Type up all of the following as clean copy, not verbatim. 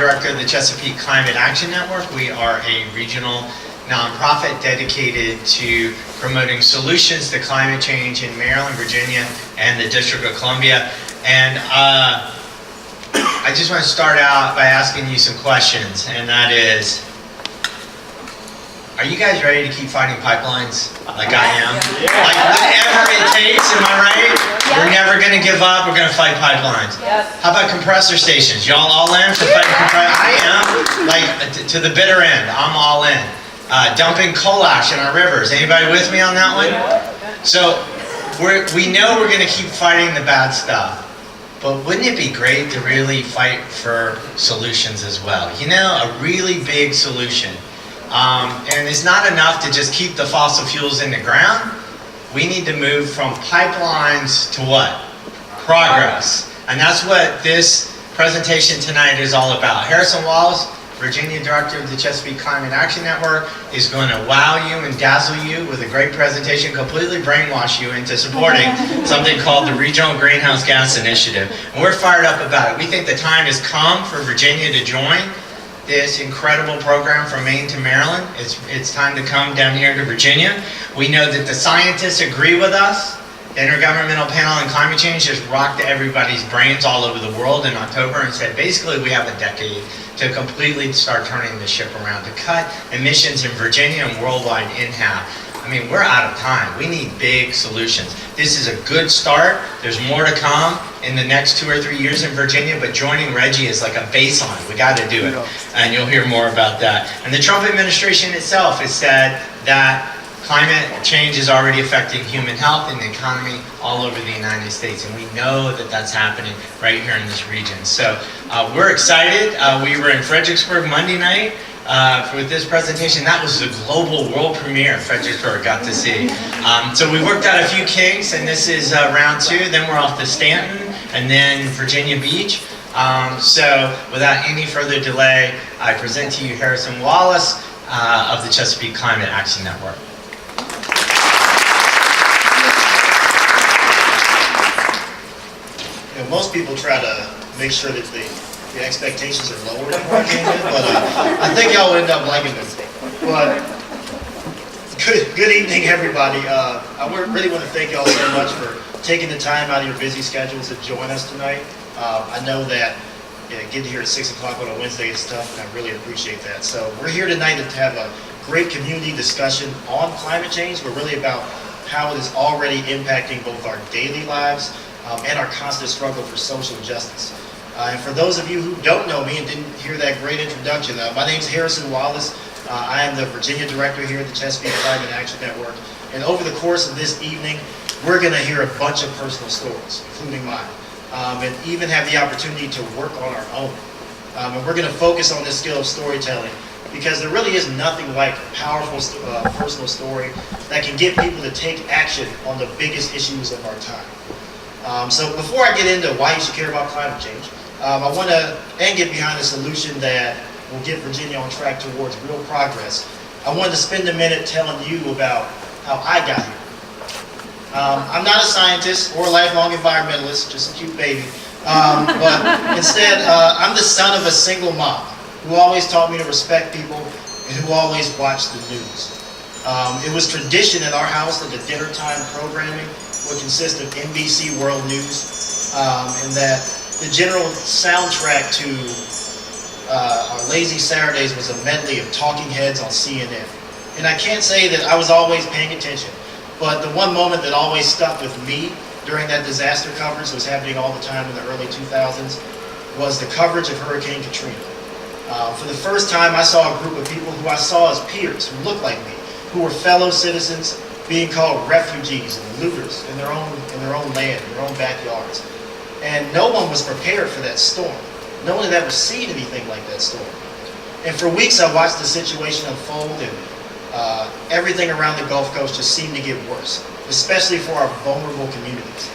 Director of the Chesapeake Climate Action Network. We are a regional nonprofit dedicated to promoting solutions to climate change in Maryland, Virginia, and the District of Columbia. And I just want to start out by asking you some questions, and that is, are you guys ready to keep fighting pipelines like I am? Yeah. Like whatever it takes, am I right? Yeah. We're never going to give up, we're going to fight pipelines. Yes. How about compressor stations? Y'all all in for fighting compressor? I am, like to the bitter end, I'm all in. Dumping coal ash in our rivers. Anybody with me on that one? So we know we're going to keep fighting the bad stuff. But wouldn't it be great to really fight for solutions as well? You know, a really big solution. And it's not enough to just keep the fossil fuels in the ground. We need to move from pipelines to what? Progress. And that's what this presentation tonight is all about. Harrison Wallace, Virginia Director of the Chesapeake Climate Action Network, is going to wow you and dazzle you with a great presentation, completely brainwash you into supporting something called the Regional Greenhouse Gas Initiative. And we're fired up about it. We think the time has come for Virginia to join this incredible program from Maine to Maryland. It's time to come down here to Virginia. We know that the scientists agree with us. The Intergovernmental Panel on Climate Change just rocked everybody's brains all over the world in October and said basically we have a decade to completely start turning the ship around, to cut emissions in Virginia and worldwide in half. I mean, we're out of time. We need big solutions. This is a good start. There's more to come in the next 2 or 3 years in Virginia, but joining Reggie is like a baseline. We got to do it, and you'll hear more about that. And the Trump administration itself has said that climate change is already affecting human health and the economy all over the United States, and we know that that's happening right here in this region. So we're excited. We were in Fredericksburg Monday night with this presentation. That was the global world premiere Fredericksburg got to see. So we worked out a few kinks, and this is round 2. Then we're off to Stanton, and then Virginia Beach. So without any further delay, I present to you Harrison Wallace of the Chesapeake Climate Action Network. You know, most people try to make sure that the expectations are lower in Virginia, but I think y'all end up liking this. But good evening, everybody. I really want to thank y'all so much for taking the time out of your busy schedules to join us tonight. I know that getting here at 6 o'clock on a Wednesday is tough, and I really appreciate that. So we're here tonight to have a great community discussion on climate change, but really about how it is already impacting both our daily lives and our constant struggle for social justice. And for those of you who don't know me and didn't hear that great introduction, my name is Harrison Wallace. I am the Virginia Director here at the Chesapeake Climate Action Network. And over the course of this evening, we're going to hear a bunch of personal stories, including mine, and even have the opportunity to work on our own. And we're going to focus on this skill of storytelling because there really is nothing like a powerful personal story that can get people to take action on the biggest issues of our time. So before I get into why you should care about climate change, I want to get behind a solution that will get Virginia on track towards real progress. I wanted to spend a minute telling you about how I got here. I'm not a scientist or a lifelong environmentalist, just a cute baby, but instead I'm the son of a single mom who always taught me to respect people and who always watched the news. It was tradition in our house that the dinner time programming would consist of NBC World News, and that the general soundtrack to our lazy Saturdays was a medley of talking heads on CNN. And I can't say that I was always paying attention, but the one moment that always stuck with me during that disaster coverage that was happening all the time in the early 2000s was the coverage of Hurricane Katrina. For the first time, I saw a group of people who I saw as peers, who looked like me, who were fellow citizens, being called refugees and looters in their own land, in their own backyards. And no one was prepared for that storm. No one had ever seen anything like that storm. And for weeks I watched the situation unfold, and everything around the Gulf Coast just seemed to get worse, especially for our vulnerable communities.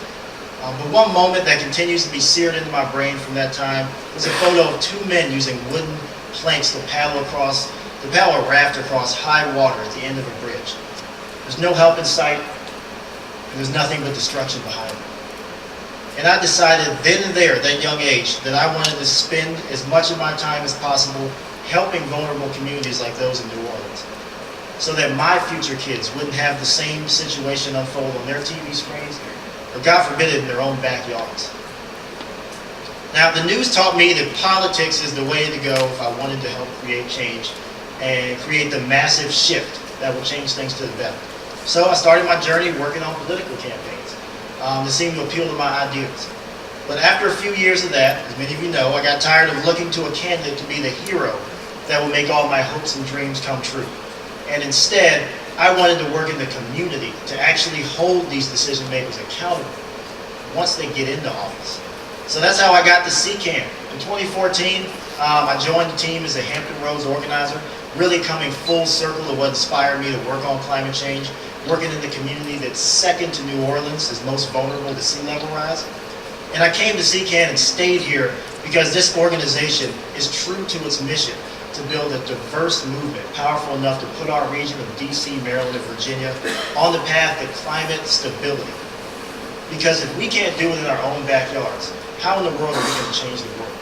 But one moment that continues to be seared into my brain from that time was a photo of 2 men using wooden planks to paddle a raft across high water at the end of a bridge. There's no help in sight, and there's nothing but destruction behind them. And I decided then and there, at that young age, that I wanted to spend as much of my time as possible helping vulnerable communities like those in New Orleans, so that my future kids wouldn't have the same situation unfold on their TV screens, or God forbid it, in their own backyards. Now, the news taught me that politics is the way to go if I wanted to help create change and create the massive shift that will change things to the better. So I started my journey working on political campaigns that seemed to appeal to my ideas. But after a few years of that, as many of you know, I got tired of looking to a candidate to be the hero that will make all my hopes and dreams come true. And instead, I wanted to work in the community to actually hold these decision makers accountable once they get into office. So that's how I got to CCAN. In 2014, I joined the team as a Hampton Roads organizer, really coming full circle to what inspired me to work on climate change, working in the community that's second to New Orleans, is most vulnerable to sea level rise. And I came to CCAN and stayed here because this organization is true to its mission to build a diverse movement powerful enough to put our region of DC, Maryland, and Virginia on the path to climate stability. Because if we can't do it in our own backyards, how in the world are we going to change the world?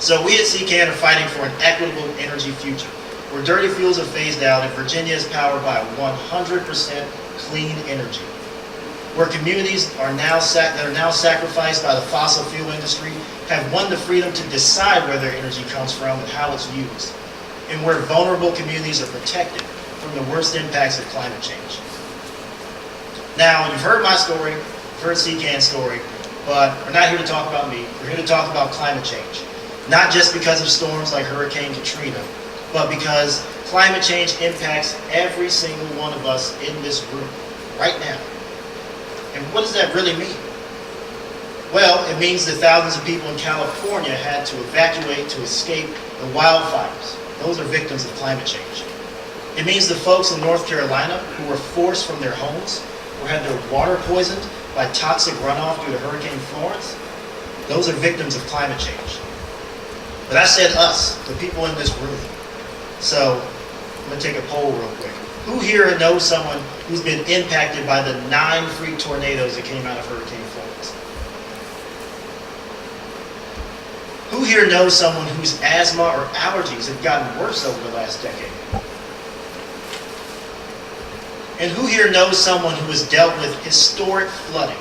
So we at CCAN are fighting for an equitable energy future, where dirty fuels are phased out and Virginia is powered by 100% clean energy, where communities that are now sacrificed by the fossil fuel industry have won the freedom to decide where their energy comes from and how it's used, and where vulnerable communities are protected from the worst impacts of climate change. Now, you've heard my story, you've heard CCAN's story, but we're not here to talk about me. We're here to talk about climate change. Not just because of storms like Hurricane Katrina, but because climate change impacts every single one of us in this room right now. And what does that really mean? Well, it means that thousands of people in California had to evacuate to escape the wildfires. Those are victims of climate change. It means the folks in North Carolina who were forced from their homes or had their water poisoned by toxic runoff due to Hurricane Florence. Those are victims of climate change. But I said us, the people in this room. So I'm going to take a poll real quick. Who here knows someone who's been impacted by the 9 freak tornadoes that came out of Hurricane Florence? Who here knows someone whose asthma or allergies have gotten worse over the last decade? And who here knows someone who has dealt with historic flooding?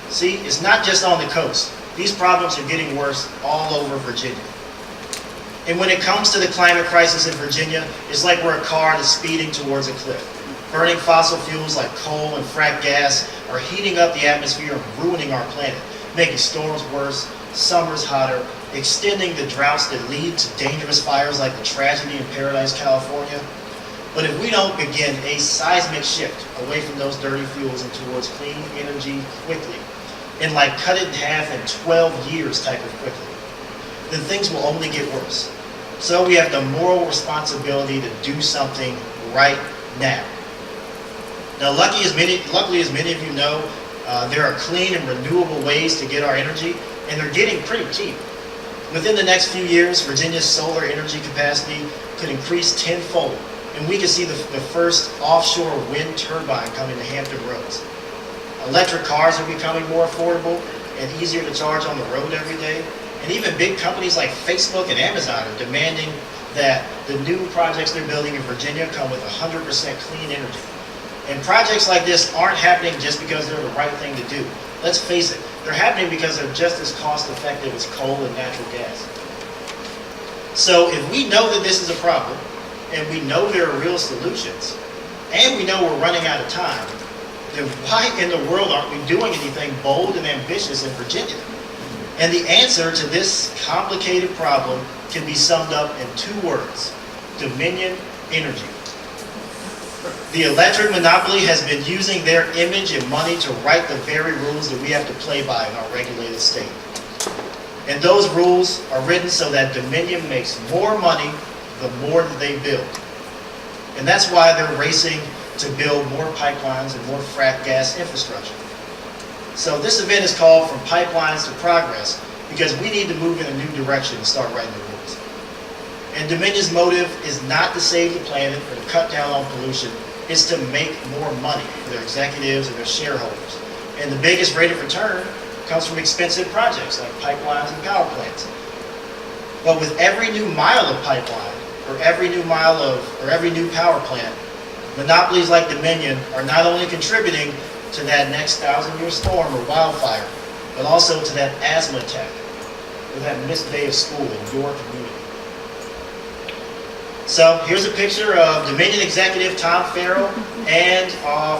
See, it's not just on the coast. These problems are getting worse all over Virginia. And when it comes to the climate crisis in Virginia, it's like we're a car that's speeding towards a cliff. Burning fossil fuels like coal and frack gas are heating up the atmosphere and ruining our planet, making storms worse, summers hotter, extending the droughts that lead to dangerous fires like the tragedy in Paradise, California. But if we don't begin a seismic shift away from those dirty fuels and towards clean energy quickly, and like cut it in half in 12 years type of quickly, then things will only get worse. So we have the moral responsibility to do something right now. Now, luckily, as many of you know, there are clean and renewable ways to get our energy, and they're getting pretty cheap. Within the next few years, Virginia's solar energy capacity could increase tenfold, and we could see the first offshore wind turbine coming to Hampton Roads. Electric cars are becoming more affordable and easier to charge on the road every day. And even big companies like Facebook and Amazon are demanding that the new projects they're building in Virginia come with 100% clean energy. And projects like this aren't happening just because they're the right thing to do. Let's face it, they're happening because they're just as cost effective as coal and natural gas. So if we know that this is a problem, and we know there are real solutions, and we know we're running out of time, then why in the world aren't we doing anything bold and ambitious in Virginia? And the answer to this complicated problem can be summed up in 2 words: Dominion Energy. The electric monopoly has been using their image and money to write the very rules that we have to play by in our regulated state. And those rules are written so that Dominion makes more money the more that they build. And that's why they're racing to build more pipelines and more frack gas infrastructure. So this event is called From Pipelines to Progress because we need to move in a new direction and start writing the rules. And Dominion's motive is not to save the planet or to cut down on pollution. is to make more money for their executives and their shareholders. And the biggest rate of return comes from expensive projects like pipelines and power plants. But with every new mile of pipeline, or every new power plant, monopolies like Dominion are not only contributing to that next 1,000-year storm or wildfire, but also to that asthma attack or that missed day of school in your community. So here's a picture of Dominion executive Tom Farrell and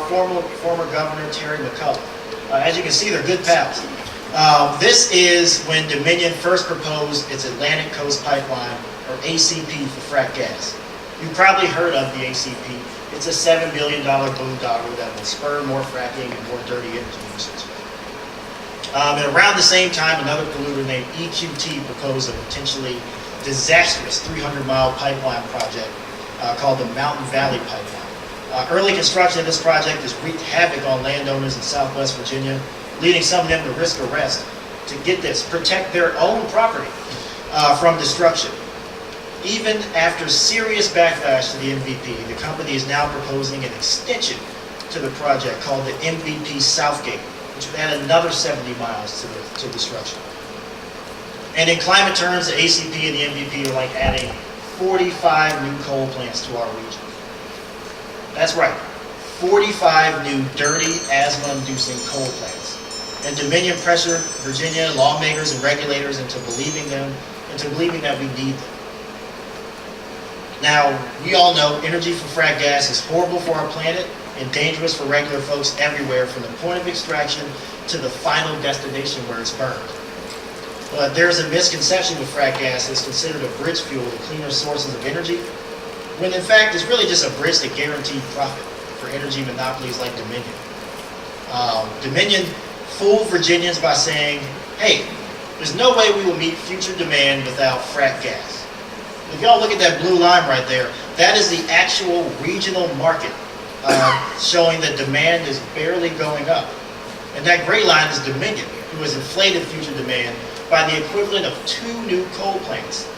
former Governor Terry McCullough. As you can see, they're good pals. This is when Dominion first proposed its Atlantic Coast Pipeline, or ACP, for frack gas. You've probably heard of the ACP. It's a $7 billion boondoggle that will spur more fracking and more dirty energy usage. And around the same time, another polluter named EQT proposed a potentially disastrous 300-mile pipeline project called the Mountain Valley Pipeline. Early construction of this project has wreaked havoc on landowners in Southwest Virginia, leading some of them to risk arrest to get this, protect their own property from destruction. Even after serious backlash to the MVP, the company is now proposing an extension to the project called the MVP Southgate, which would add another 70 miles to destruction. And in climate terms, the ACP and the MVP are like adding 45 new coal plants to our region. That's right, 45 new dirty, asthma-inducing coal plants. And Dominion pressured Virginia lawmakers and regulators into believing that we need them. Now, we all know energy from frack gas is horrible for our planet and dangerous for regular folks everywhere, from the point of extraction to the final destination where it's burned. But there's a misconception with frack gas. It's considered a bridge fuel to cleaner sources of energy, when in fact it's really just a bridge to guaranteed profit for energy monopolies like Dominion. Dominion fooled Virginians by saying, hey, there's no way we will meet future demand without frack gas. If y'all look at that blue line right there, that is the actual regional market showing that demand is barely going up. And that gray line is Dominion, who has inflated future demand by the equivalent of 2 new coal plants.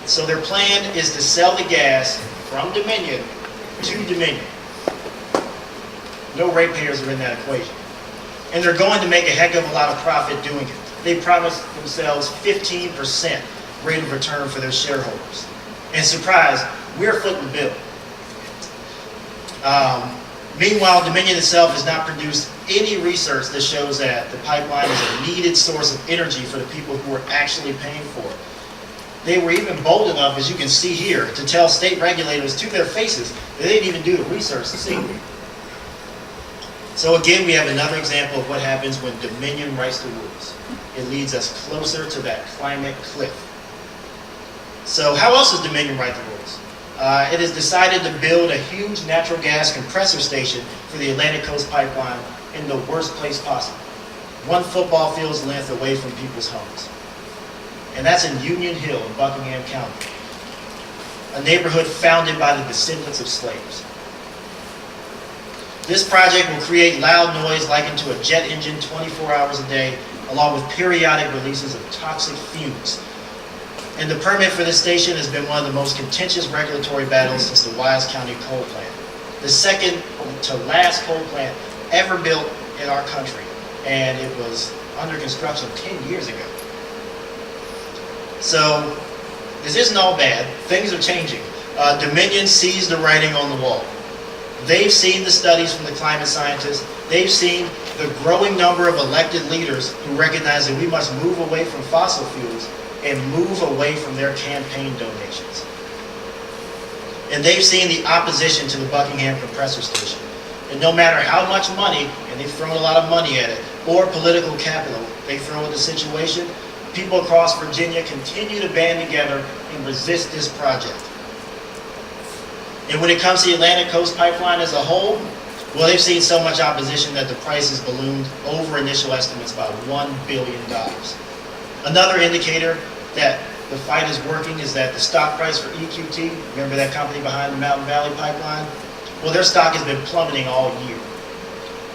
So their plan is to sell the gas from Dominion to Dominion. No ratepayers are in that equation. And they're going to make a heck of a lot of profit doing it. They promised themselves 15% rate of return for their shareholders. And surprise, we're footing the bill. Meanwhile, Dominion itself has not produced any research that shows that the pipeline is a needed source of energy for the people who are actually paying for it. They were even bold enough, as you can see here, to tell state regulators to their faces that they didn't even do the research to see. So again, we have another example of what happens when Dominion writes the rules. It leads us closer to that climate cliff. So how else does Dominion write the rules? It has decided to build a huge natural gas compressor station for the Atlantic Coast Pipeline in the worst place possible, 1 football field's length away from people's homes. And that's in Union Hill in Buckingham County, a neighborhood founded by the descendants of slaves. This project will create loud noise likened to a jet engine 24 hours a day, along with periodic releases of toxic fumes. And the permit for this station has been one of the most contentious regulatory battles since the Wise County coal plant, the second to last coal plant ever built in our country, and it was under construction 10 years ago. So this isn't all bad. Things are changing. Dominion sees the writing on the wall. They've seen the studies from the climate scientists. They've seen the growing number of elected leaders who recognize that we must move away from fossil fuels and move away from their campaign donations. And they've seen the opposition to the Buckingham compressor station. And no matter how much money, and they've thrown a lot of money at it, or political capital they throw at the situation, people across Virginia continue to band together and resist this project. And when it comes to the Atlantic Coast Pipeline as a whole, well, they've seen so much opposition that the price has ballooned over initial estimates by $1 billion. Another indicator that the fight is working is that the stock price for EQT, remember that company behind the Mountain Valley Pipeline? Well, their stock has been plummeting all year.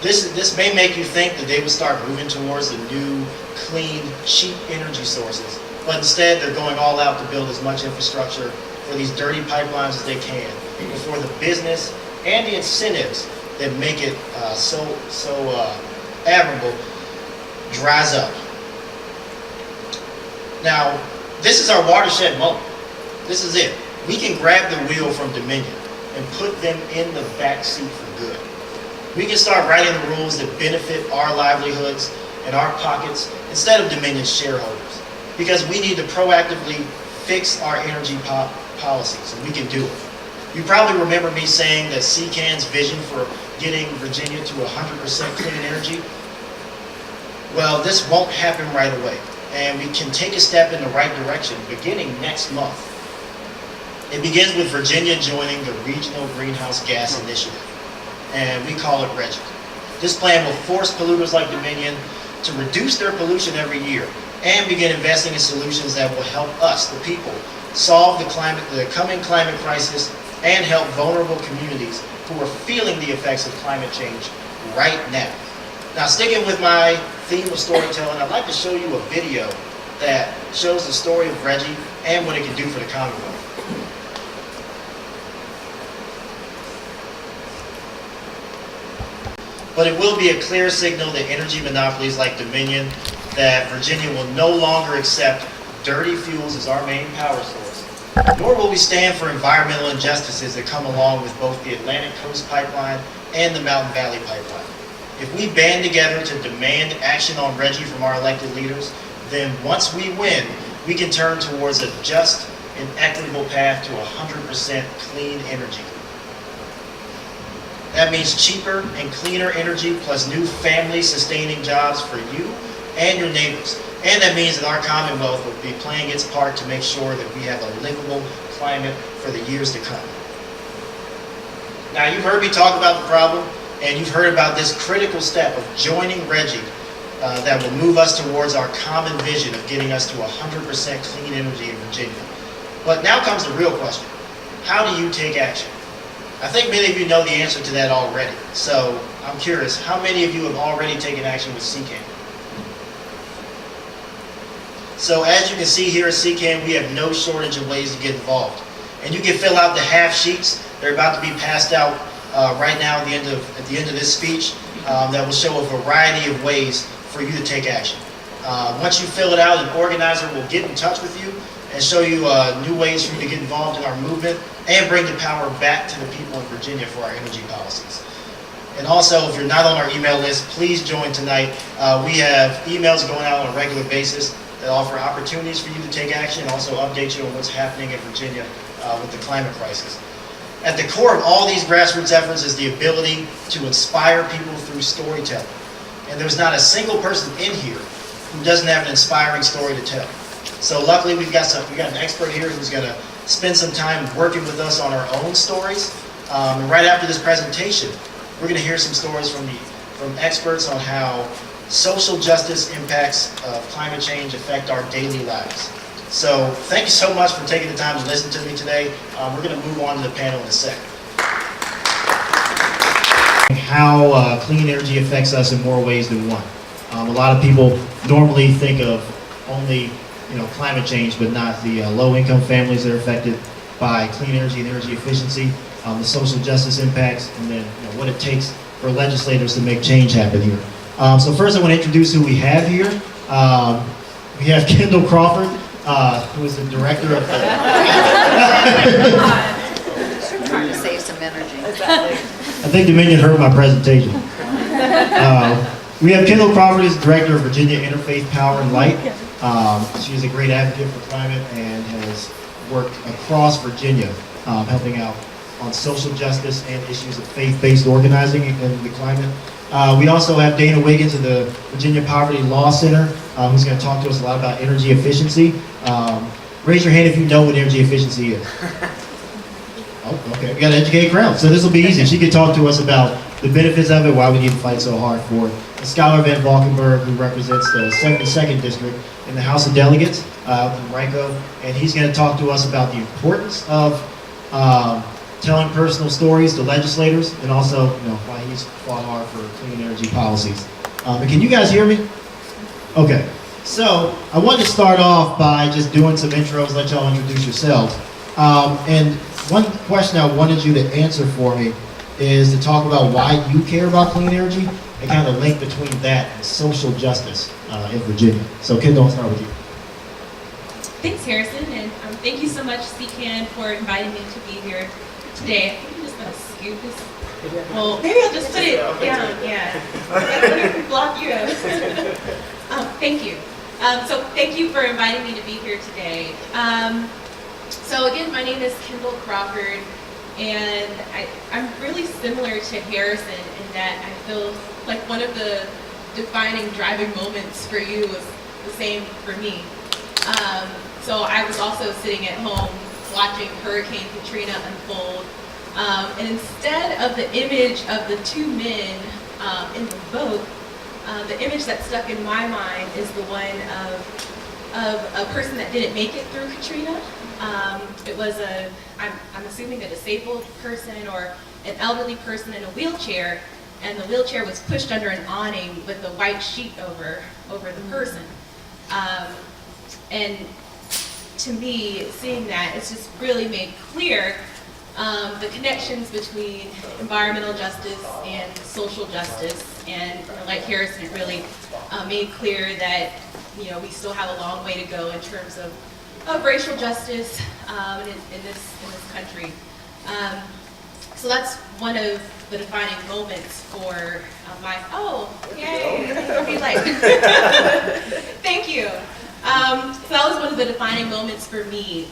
This may make you think that they would start moving towards the new, clean, cheap energy sources, but instead they're going all out to build as much infrastructure for these dirty pipelines as they can before the business and the incentives that make it so admirable dries up. Now, this is our watershed moment. This is it. We can grab the wheel from Dominion and put them in the back seat for good. We can start writing the rules that benefit our livelihoods and our pockets instead of Dominion's shareholders, because we need to proactively fix our energy policies, and we can do it. You probably remember me saying that CCAN's vision for getting Virginia to 100% clean energy. Well, this won't happen right away, and we can take a step in the right direction beginning next month. It begins with Virginia joining the Regional Greenhouse Gas Initiative, and we call it RGGI. This plan will force polluters like Dominion to reduce their pollution every year and begin investing in solutions that will help us, the people, solve the coming climate crisis and help vulnerable communities who are feeling the effects of climate change right now. Now, sticking with my theme of storytelling, I'd like to show you a video that shows the story of RGGI and what it can do for the Commonwealth. But it will be a clear signal to energy monopolies like Dominion that Virginia will no longer accept dirty fuels as our main power source, nor will we stand for environmental injustices that come along with both the Atlantic Coast Pipeline and the Mountain Valley Pipeline. If we band together to demand action on RGGI from our elected leaders, then once we win, we can turn towards a just and equitable path to 100% clean energy. That means cheaper and cleaner energy plus new family-sustaining jobs for you and your neighbors. And that means that our Commonwealth will be playing its part to make sure that we have a livable climate for the years to come. Now, you've heard me talk about the problem, and you've heard about this critical step of joining RGGI that will move us towards our common vision of getting us to 100% clean energy in Virginia. But now comes the real question. How do you take action? I think many of you know the answer to that already. So I'm curious, how many of you have already taken action with CCAN? So as you can see here at CCAN, we have no shortage of ways to get involved. And you can fill out the half sheets. They're about to be passed out right now at the end of this speech that will show a variety of ways for you to take action. Once you fill it out, an organizer will get in touch with you and show you new ways for you to get involved in our movement and bring the power back to the people in Virginia for our energy policies. And also, if you're not on our email list, please join tonight. We have emails going out on a regular basis that offer opportunities for you to take action and also update you on what's happening in Virginia with the climate crisis. At the core of all these grassroots efforts is the ability to inspire people through storytelling. And there's not a single person in here who doesn't have an inspiring story to tell. So luckily we got an expert here who's going to spend some time working with us on our own stories. And right after this presentation, we're going to hear some stories from experts on how social justice impacts of climate change affect our daily lives. So thank you so much for taking the time to listen to me today. We're going to move on to the panel in a second. How clean energy affects us in more ways than one. A lot of people normally think of only climate change, but not the low-income families that are affected by clean energy and energy efficiency, the social justice impacts, and then what it takes for legislators to make change happen here. So first I want to introduce who we have here. We have Kendall Crawford, who is the director of the... Trying to save some energy. I think Dominion heard my presentation. We have Kendall Crawford, who's the director of Virginia Interfaith Power and Light. She is a great advocate for climate and has worked across Virginia, helping out on social justice and issues of faith-based organizing in the climate. We also have Dana Wiggins of the Virginia Poverty Law Center, who's going to talk to us a lot about energy efficiency. Raise your hand if you know what energy efficiency is. Oh, okay, we got an educated crowd, so this will be easy. She could talk to us about the benefits of it, why we need to fight so hard for it. And Schuyler Van Valkenburg, who represents the 72nd District in the House of Delegates out in Rico, and he's going to talk to us about the importance of telling personal stories to legislators, and also why he's fought hard for clean energy policies. And can you guys hear me? Okay, so I wanted to start off by just doing some intros, let y'all introduce yourselves. And one question I wanted you to answer for me is to talk about why you care about clean energy and kind of the link between that and social justice in Virginia. So Kendall, I'll start with you. Thanks, Harrison, and thank you so much, CCAN, for inviting me to be here today. I think I'm just going to scoop this. Well, maybe I'll just put it down, yeah. I don't want to block you out. Thank you. So thank you for inviting me to be here today. So again, my name is Kendall Crawford, and I'm really similar to Harrison in that I feel like one of the defining driving moments for you was the same for me. So I was also sitting at home watching Hurricane Katrina unfold, and instead of the image of the two men in the boat, the image that stuck in my mind is the one of a person that didn't make it through Katrina. It was I'm assuming a disabled person or an elderly person in a wheelchair, and the wheelchair was pushed under an awning with a white sheet over the person. And to me, seeing that, it's just really made clear the connections between environmental justice and social justice. And like Harrison, it really made clear that we still have a long way to go in terms of racial justice in this country. So that's one of the defining moments for yay, be like, thank you. So that was one of the defining moments for me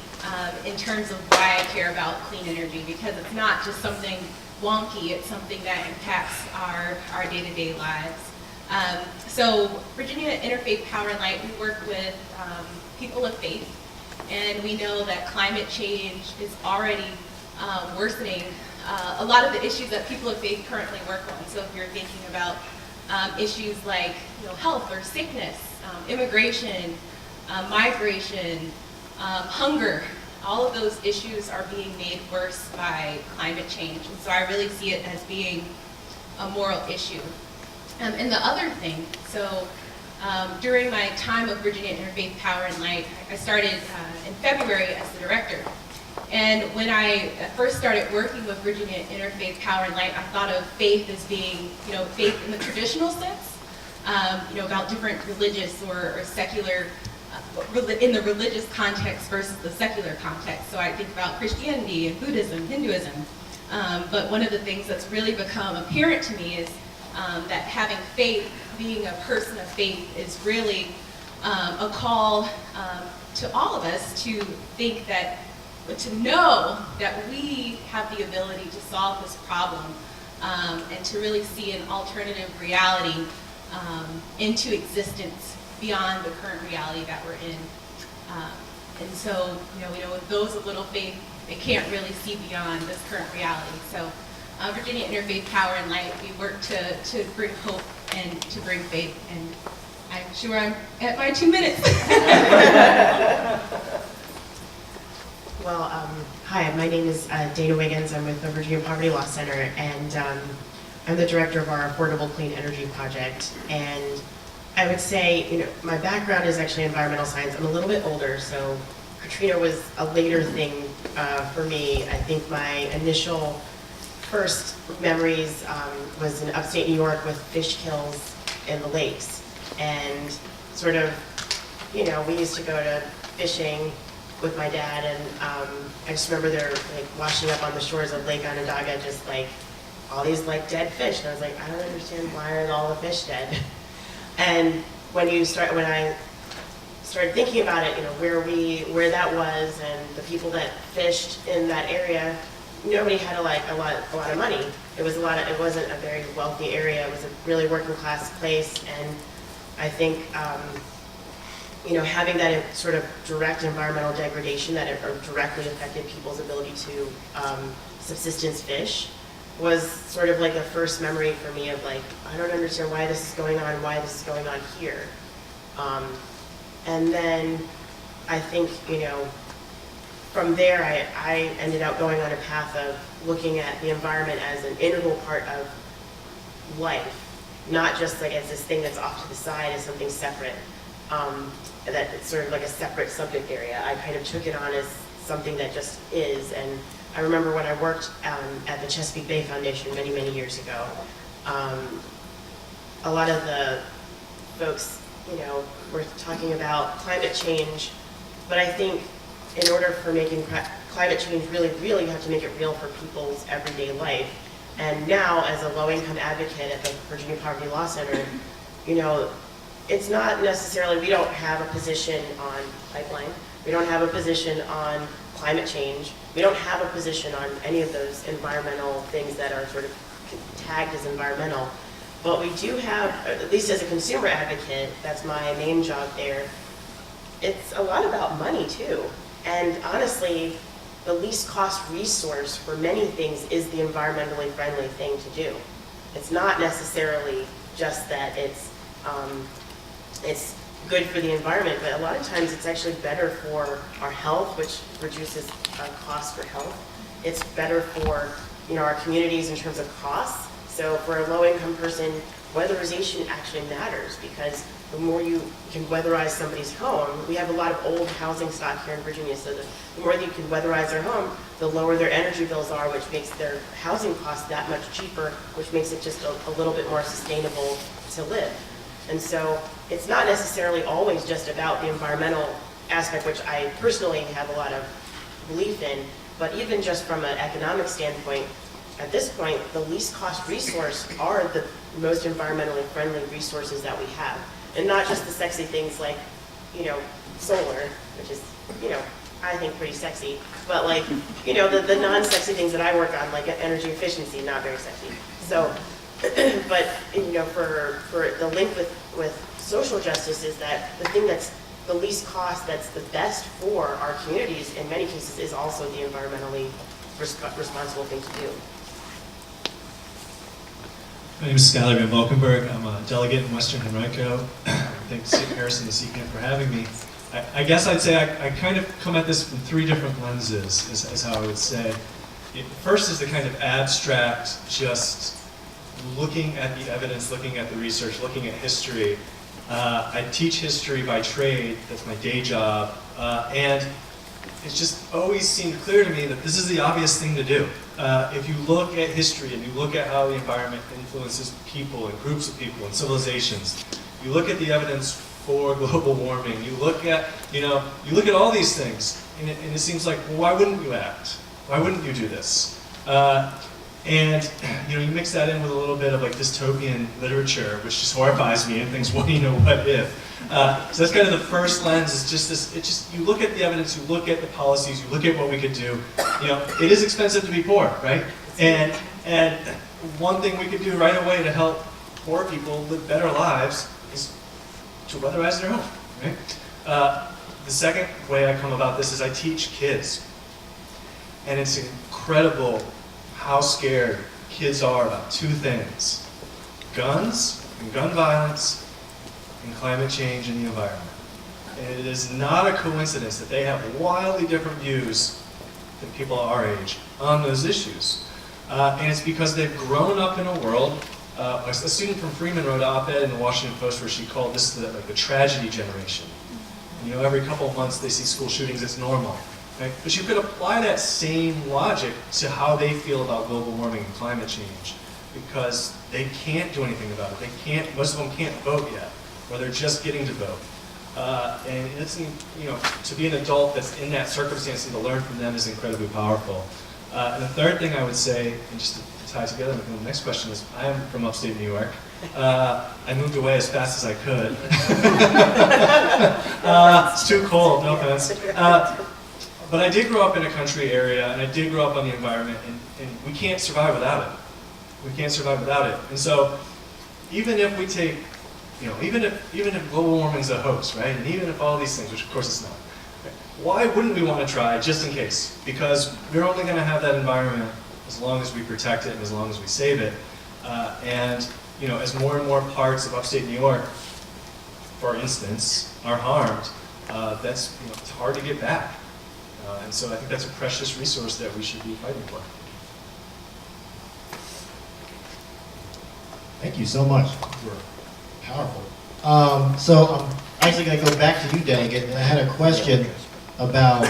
in terms of why I care about clean energy, because it's not just something wonky, it's something that impacts our day-to-day lives. So Virginia Interfaith Power and Light, we work with people of faith, and we know that climate change is already worsening a lot of the issues that people of faith currently work on. So if you're thinking about issues like health or sickness, immigration, migration, hunger, all of those issues are being made worse by climate change. And so I really see it as being a moral issue. And the other thing, so during my time with Virginia Interfaith Power and Light, I started in February as the director. And when I first started working with Virginia Interfaith Power and Light, I thought of faith as being, faith in the traditional sense, about different religious or secular, in the religious context versus the secular context. So I think about Christianity and Buddhism, Hinduism. But one of the things that's really become apparent to me is that having faith, being a person of faith, is really a call to all of us to think that, to know that we have the ability to solve this problem and to really see an alternative reality into existence beyond the current reality that we're in. And so, with those of little faith, they can't really see beyond this current reality. So Virginia Interfaith Power and Light, we work to bring hope and to bring faith, and I'm sure I'm at my 2 minutes. Well, hi, my name is Dana Wiggins. I'm with the Virginia Poverty Law Center, and I'm the director of our Affordable Clean Energy Project. And I would say, my background is actually environmental science. I'm a little bit older, so Katrina was a later thing for me. I think my initial first memories was in upstate New York with fish kills in the lakes. And sort of, we used to go to fishing with my dad, and I just remember they're washing up on the shores of Lake Onondaga, just all these dead fish, and I was like, I don't understand, why are all the fish dead? And when I started thinking about it, where that was, and the people that fished in that area, nobody had a lot of money. It wasn't a very wealthy area. It was a really working class place, and I think having that sort of direct environmental degradation that directly affected people's ability to subsistence fish was sort of the first memory for me of I don't understand why this is going on here. And then I think, from there I ended up going on a path of looking at the environment as an integral part of life, not just as this thing that's off to the side, as something separate. That it's sort of a separate subject area. I kind of took it on as something that just is, and I remember when I worked at the Chesapeake Bay Foundation many, many years ago, a lot of the folks, were talking about climate change, but I think in order for making climate change really real, you have to make it real for people's everyday life. And now, as a low-income advocate at the Virginia Poverty Law Center, it's not necessarily, we don't have a position on pipeline, we don't have a position on climate change, we don't have a position on any of those environmental things that are sort of tagged as environmental. But we do have, at least as a consumer advocate, that's my main job there, it's a lot about money too. And honestly, the least cost resource for many things is the environmentally friendly thing to do. It's not necessarily just that it's good for the environment, but a lot of times it's actually better for our health, which reduces our cost for health. It's better for our communities in terms of costs. So for a low-income person, weatherization actually matters, because the more you can weatherize somebody's home, we have a lot of old housing stock here in Virginia, so the more that you can weatherize their home, the lower their energy bills are, which makes their housing costs that much cheaper, which makes it just a little bit more sustainable to live. And so it's not necessarily always just about the environmental aspect, which I personally have a lot of belief in, but even just from an economic standpoint, at this point, the least cost resource are the most environmentally friendly resources that we have. And not just the sexy things like, solar, which is, I think pretty sexy, but the non-sexy things that I work on, like energy efficiency, not very sexy. So, but, for the link with social justice is that the thing that's the least cost, that's the best for our communities, in many cases, is also the environmentally responsible thing to do. My name is Skylar Van Valkenburg. I'm a delegate in Western Henrico. Thanks to Harrison and CCAM for having me. I guess I'd say I kind of come at this from three different lenses, is how I would say. First is the kind of abstract, just looking at the evidence, looking at the research, looking at history. I teach history by trade, that's my day job, and it's just always seemed clear to me that this is the obvious thing to do. If you look at history and you look at how the environment influences people and groups of people and civilizations, you look at the evidence for global warming, you look at, you look at all these things, and it seems like, well, why wouldn't you act? Why wouldn't you do this? And you mix that in with a little bit of dystopian literature, which just horrifies me and thinks, well, what if? So that's kind of the first lens. It's just this. You look at the evidence, you look at the policies, you look at what we could do. It is expensive to be poor, right? And one thing we could do right away to help poor people live better lives is to weatherize their home, right? The second way I come about this is I teach kids, and it's incredible how scared kids are about two things: guns and gun violence, and climate change and the environment. And it is not a coincidence that they have wildly different views than people our age on those issues. And it's because they've grown up in a world. A student from Freeman wrote an op-ed in the Washington Post where she called this the tragedy generation. Every couple of months they see school shootings, it's normal. Right? But you could apply that same logic to how they feel about global warming and climate change, because they can't do anything about it. Most of them can't vote yet, or they're just getting to vote. And it's, to be an adult that's in that circumstance and to learn from them is incredibly powerful. And the third thing I would say, and just to tie together with the next question, is I am from upstate New York. I moved away as fast as I could. It's too cold, no offense. But I did grow up in a country area, and I did grow up on the environment, and we can't survive without it. We can't survive without it. And so, even if we take, even if global warming is a hoax, right, and even if all these things, which of course it's not, right, why wouldn't we want to try just in case? Because we're only going to have that environment as long as we protect it and as long as we save it. And as more and more parts of upstate New York, for instance, are harmed, that's it's hard to get back. And so I think that's a precious resource that we should be fighting for. Thank you so much. You were powerful. So I'm actually going to go back to you, Delegate, and I had a question. about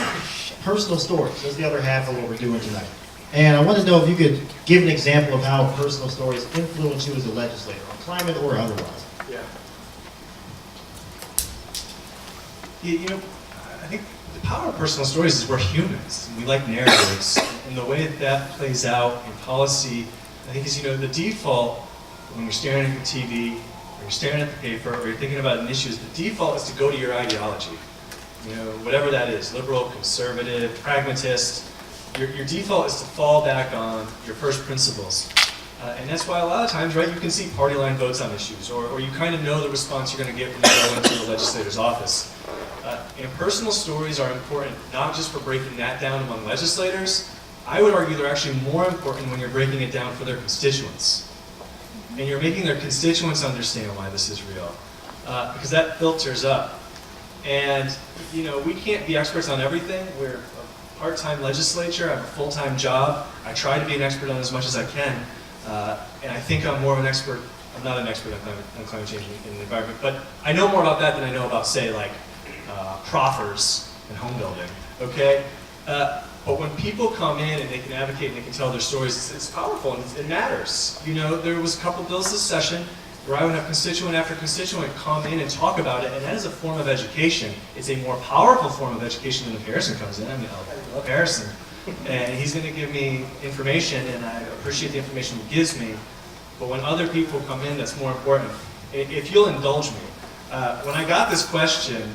personal stories. That's the other half of what we're doing tonight. And I want to know if you could give an example of how personal stories influence you as a legislator, on climate or otherwise. Yeah. You know, I think the power of personal stories is we're humans. We like narratives. And the way that plays out in policy, I think is, the default when you're staring at the TV, or you're staring at the paper, or you're thinking about an issue, the default is to go to your ideology. Whatever that is, liberal, conservative, pragmatist, your default is to fall back on your first principles. And that's why a lot of times, right, you can see party line votes on issues, or you kind of know the response you're going to get when you go into the legislator's office. And personal stories are important, not just for breaking that down among legislators. I would argue they're actually more important when you're breaking it down for their constituents. And you're making their constituents understand why this is real. Because that filters up. And, we can't be experts on everything. We're a part-time legislature. I have a full-time job. I try to be an expert on as much as I can. And I think I'm more of an expert. I'm not an expert on climate change and the environment, but I know more about that than I know about, say, like proffers and home building, okay? But when people come in and they can advocate and they can tell their stories, it's powerful and it matters. There was a couple bills this session where I would have constituent after constituent come in and talk about it, and that is a form of education. It's a more powerful form of education than if Harrison comes in. I mean, I love Harrison, and he's going to give me information, and I appreciate the information he gives me. But when other people come in, that's more important. If you'll indulge me, when I got this question,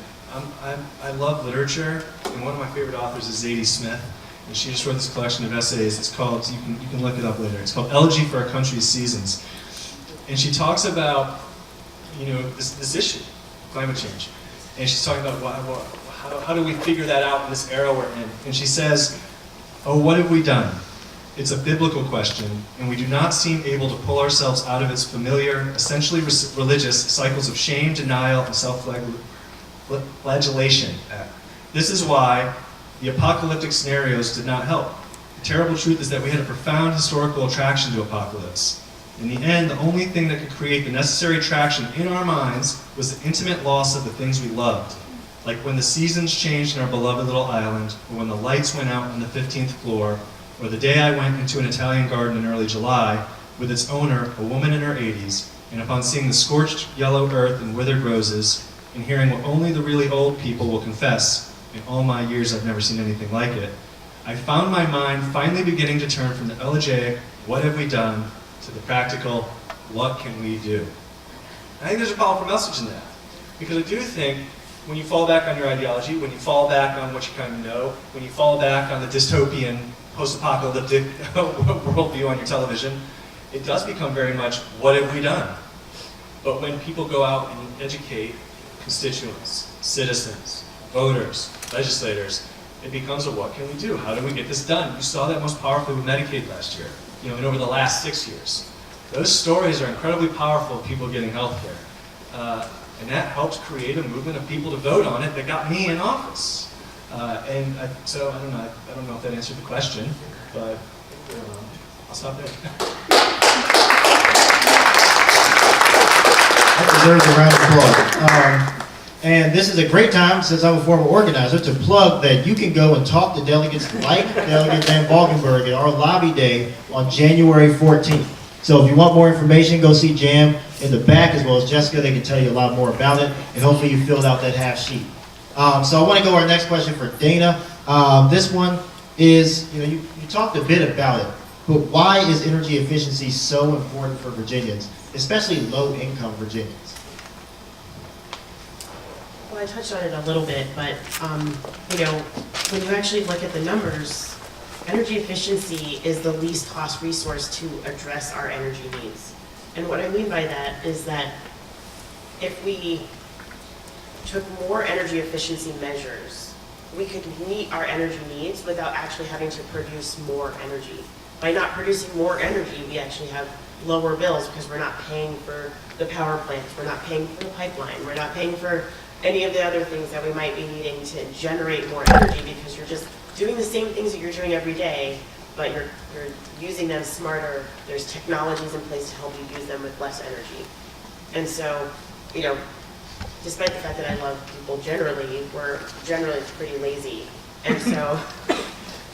I love literature, and one of my favorite authors is Zadie Smith, and she just wrote this collection of essays. It's called, you can look it up later, it's called Elegy for Our Country's Seasons. And she talks about, this issue, climate change. And she's talking about how do we figure that out in this era we're in. And she says, oh, what have we done? It's a biblical question, and we do not seem able to pull ourselves out of its familiar, essentially religious cycles of shame, denial, and self-flagellation. This is why the apocalyptic scenarios did not help. The terrible truth is that we had a profound historical attraction to apocalypse. In the end, the only thing that could create the necessary attraction in our minds was the intimate loss of the things we loved. Like when the seasons changed in our beloved little island, or when the lights went out on the 15th floor, or the day I went into an Italian garden in early July, with its owner, a woman in her 80s, and upon seeing the scorched yellow earth and withered roses, and hearing what only the really old people will confess, in all my years I've never seen anything like it, I found my mind finally beginning to turn from the elegiac, what have we done, to the practical, what can we do? I think there's a powerful message in that. Because I do think when you fall back on your ideology, when you fall back on what you kind of know, when you fall back on the dystopian, post-apocalyptic worldview on your television, it does become very much, what have we done? But when people go out and educate constituents, citizens, voters, legislators, it becomes a what can we do? How do we get this done? You saw that most powerfully with Medicaid last year, and over the last 6 years. Those stories are incredibly powerful of people getting health care. And that helps create a movement of people to vote on it that got me in office. So I don't know if that answered the question, but I'll stop there. That deserves a round of applause. And this is a great time, since I'm a former organizer, to plug that you can go and talk to delegates like Delegate Van Valkenburg at our lobby day on January 14th. So if you want more information, go see Jam in the back, as well as Jessica. They can tell you a lot more about it, and hopefully you filled out that half sheet. So I want to go to our next question for Dana. This one is, you talked a bit about it, but why is energy efficiency so important for Virginians, especially low-income Virginians? Well, I touched on it a little bit, but when you actually look at the numbers, energy efficiency is the least cost resource to address our energy needs. And what I mean by that is that if we took more energy efficiency measures, we could meet our energy needs without actually having to produce more energy. By not producing more energy, we actually have lower bills because we're not paying for the power plants, we're not paying for the pipeline, we're not paying for any of the other things that we might be needing to generate more energy, because you're just doing the same things that you're doing every day, but you're using them smarter. There's technologies in place to help you use them with less energy. And so, despite the fact that I love people generally, we're generally pretty lazy. And so,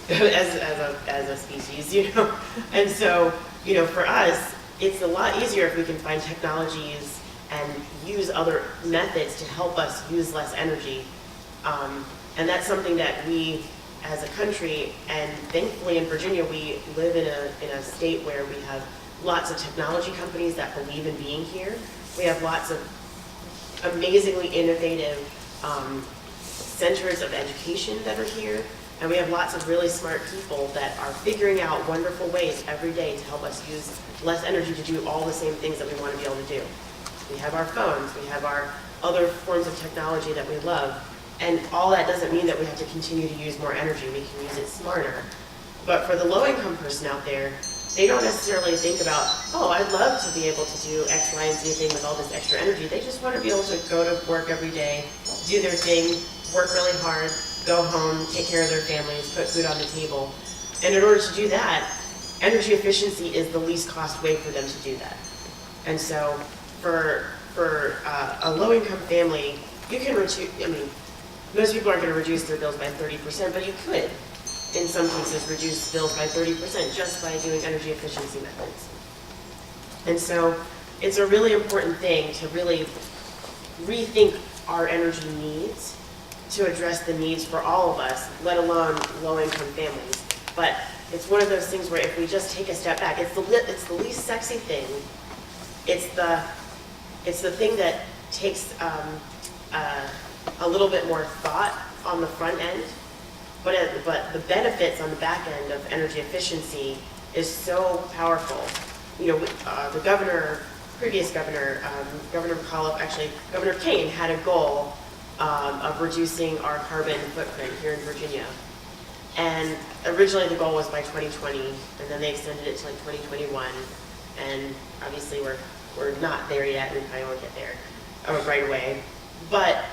as a species, you know. And so, you know, for us, it's a lot easier if we can find technologies and use other methods to help us use less energy. And that's something that we, as a country, and thankfully in Virginia, we live in a state where we have lots of technology companies that believe in being here. We have lots of amazingly innovative centers of education that are here. And we have lots of really smart people that are figuring out wonderful ways every day to help us use less energy to do all the same things that we want to be able to do. We have our phones, we have our other forms of technology that we love, and all that doesn't mean that we have to continue to use more energy. We can use it smarter. But for the low-income person out there, they don't necessarily think about, oh, I'd love to be able to do X, Y, and Z thing with all this extra energy. They just want to be able to go to work every day, do their thing, work really hard, go home, take care of their families, put food on the table. And in order to do that, energy efficiency is the least cost way for them to do that. And so for a low-income family, you can reduce, I mean, most people aren't going to reduce their bills by 30%, but you could, in some cases, reduce bills by 30% just by doing energy efficiency methods. And so it's a really important thing to really rethink our energy needs to address the needs for all of us, let alone low-income families. But it's one of those things where if we just take a step back, it's the least sexy thing. It's the thing that takes a little bit more thought on the front end, but the benefits on the back end of energy efficiency is so powerful. You know, the previous governor, Governor McAuliffe, actually, Governor Kane had a goal of reducing our carbon footprint here in Virginia. And originally the goal was by 2020, and then they extended it to like 2021. And obviously we're not there yet, we probably won't get there right away. But